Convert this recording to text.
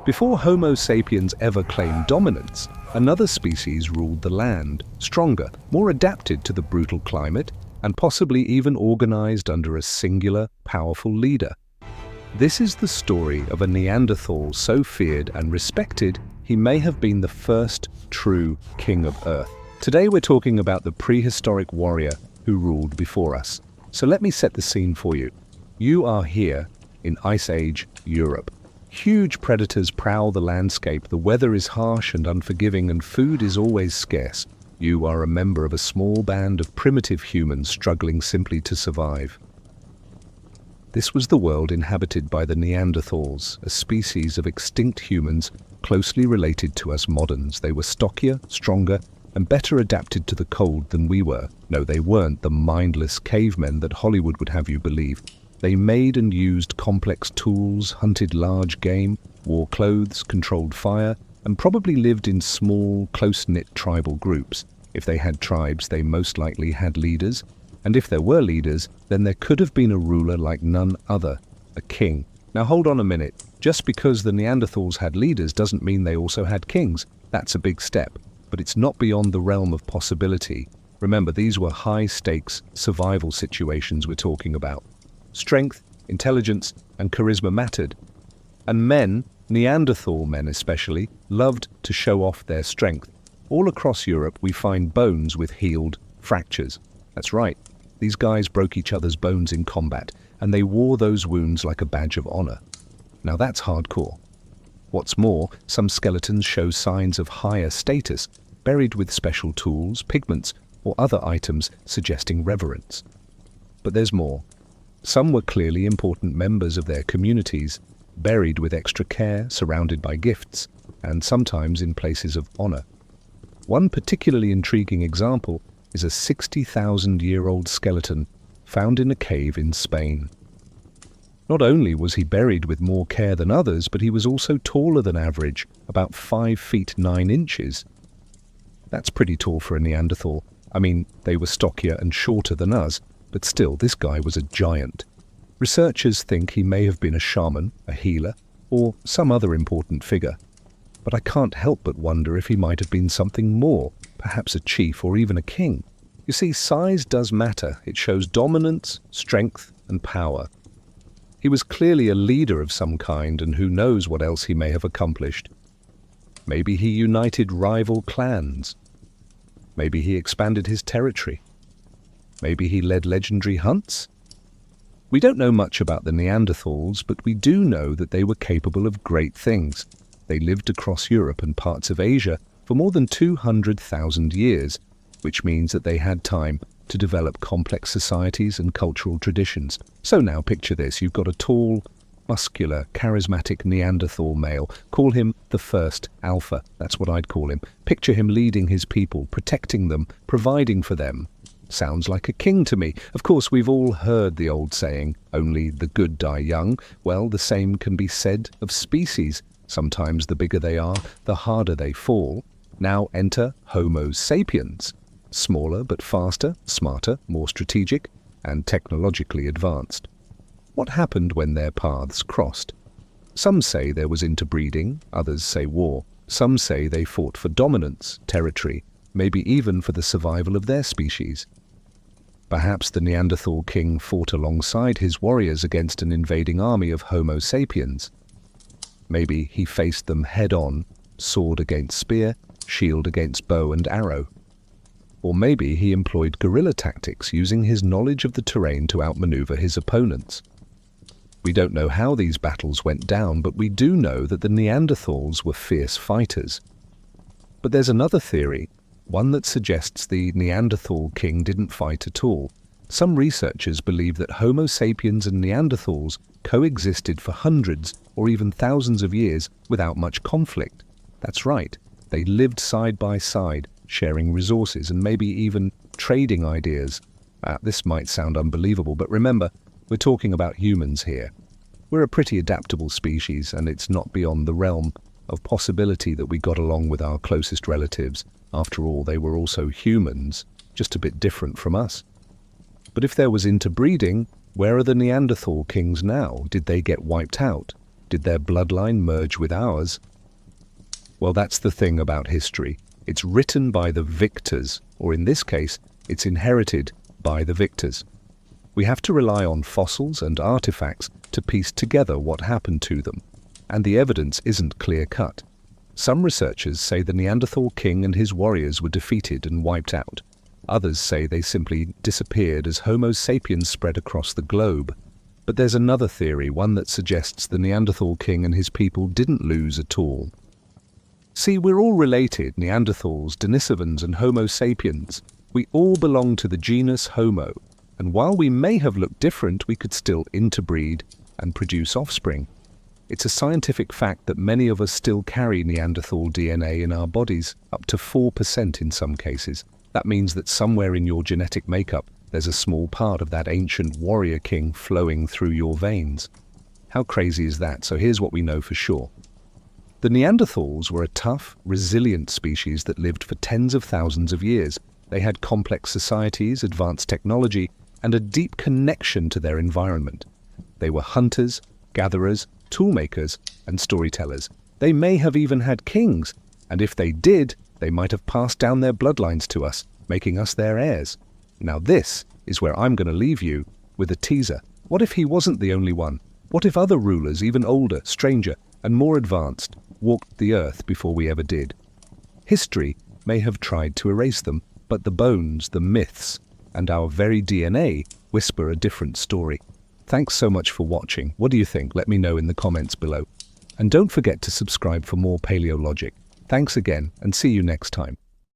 Before Homo sapiens ever claimed dominance, another species ruled the land, stronger, more adapted to the brutal climate, and possibly even organized under a singular, powerful leader. This is the story of a Neanderthal so feared and respected, he may have been the first true king of Earth. Today we're talking about the prehistoric warrior who ruled before us. So let me set the scene for you. You are here in Ice Age Europe. Huge predators prowl the landscape, the weather is harsh and unforgiving, and food is always scarce. You are a member of a small band of primitive humans struggling simply to survive. This was the world inhabited by the Neanderthals, a species of extinct humans closely related to us moderns. They were stockier, stronger, and better adapted to the cold than we were. No, they weren't the mindless cavemen that Hollywood would have you believe. They made and used complex tools, hunted large game, wore clothes, controlled fire, and probably lived in small, close-knit tribal groups. If they had tribes, they most likely had leaders, and if there were leaders, then there could have been a ruler like none other, a king. Now hold on a minute. Just because the Neanderthals had leaders doesn't mean they also had kings. That's a big step, but it's not beyond the realm of possibility. Remember, these were high-stakes survival situations we're talking about. Strength, intelligence, and charisma mattered. And men, Neanderthal men especially, loved to show off their strength. All across Europe we find bones with healed fractures. That's right, these guys broke each other's bones in combat, and they wore those wounds like a badge of honor. Now that's hardcore. What's more, some skeletons show signs of higher status, buried with special tools, pigments, or other items suggesting reverence. But there's more. Some were clearly important members of their communities, buried with extra care, surrounded by gifts, and sometimes in places of honor. One particularly intriguing example is a 60,000-year-old skeleton found in a cave in Spain. Not only was he buried with more care than others, but he was also taller than average, about 5 feet 9 inches. That's pretty tall for a Neanderthal. I mean, they were stockier and shorter than us, but still, this guy was a giant. Researchers think he may have been a shaman, a healer, or some other important figure. But I can't help but wonder if he might have been something more, perhaps a chief or even a king. You see, size does matter. It shows dominance, strength, and power. He was clearly a leader of some kind, and who knows what else he may have accomplished. Maybe he united rival clans. Maybe he expanded his territory. Maybe he led legendary hunts? We don't know much about the Neanderthals, but we do know that they were capable of great things. They lived across Europe and parts of Asia for more than 200,000 years, which means that they had time to develop complex societies and cultural traditions. So now picture this, you've got a tall, muscular, charismatic Neanderthal male. Call him the first alpha, that's what I'd call him. Picture him leading his people, protecting them, providing for them. Sounds like a king to me. Of course, we've all heard the old saying, only the good die young. Well, the same can be said of species. Sometimes the bigger they are, the harder they fall. Now enter Homo sapiens. Smaller but faster, smarter, more strategic, and technologically advanced. What happened when their paths crossed? Some say there was interbreeding, others say war. Some say they fought for dominance, territory, maybe even for the survival of their species. Perhaps the Neanderthal king fought alongside his warriors against an invading army of Homo sapiens. Maybe he faced them head-on, sword against spear, shield against bow and arrow. Or maybe he employed guerrilla tactics, using his knowledge of the terrain to outmaneuver his opponents. We don't know how these battles went down, but we do know that the Neanderthals were fierce fighters. But there's another theory, one that suggests the Neanderthal king didn't fight at all. Some researchers believe that Homo sapiens and Neanderthals coexisted for hundreds or even thousands of years without much conflict. That's right, they lived side by side, sharing resources and maybe even trading ideas. This might sound unbelievable, but remember, we're talking about humans here. We're a pretty adaptable species, and it's not beyond the realm of possibility that we got along with our closest relatives. After all, they were also humans, just a bit different from us. But if there was interbreeding, where are the Neanderthal kings now? Did they get wiped out? Did their bloodline merge with ours? Well, that's the thing about history. It's written by the victors, or in this case, it's inherited by the victors. We have to rely on fossils and artifacts to piece together what happened to them, and the evidence isn't clear-cut. Some researchers say the Neanderthal king and his warriors were defeated and wiped out. Others say they simply disappeared as Homo sapiens spread across the globe. But there's another theory, one that suggests the Neanderthal king and his people didn't lose at all. See, we're all related, Neanderthals, Denisovans and Homo sapiens. We all belong to the genus Homo, and while we may have looked different, we could still interbreed and produce offspring. It's a scientific fact that many of us still carry Neanderthal DNA in our bodies, up to 4% in some cases. That means that somewhere in your genetic makeup, there's a small part of that ancient warrior king flowing through your veins. How crazy is that? So here's what we know for sure. The Neanderthals were a tough, resilient species that lived for tens of thousands of years. They had complex societies, advanced technology, and a deep connection to their environment. They were hunters, gatherers, toolmakers, and storytellers. They may have even had kings, and if they did, they might have passed down their bloodlines to us, making us their heirs. Now this is where I'm going to leave you with a teaser. What if he wasn't the only one? What if other rulers, even older, stranger, and more advanced, walked the earth before we ever did? History may have tried to erase them, but the bones, the myths, and our very DNA whisper a different story. Thanks so much for watching. What do you think? Let me know in the comments below. And don't forget to subscribe for more Paleologic. Thanks again, and see you next time.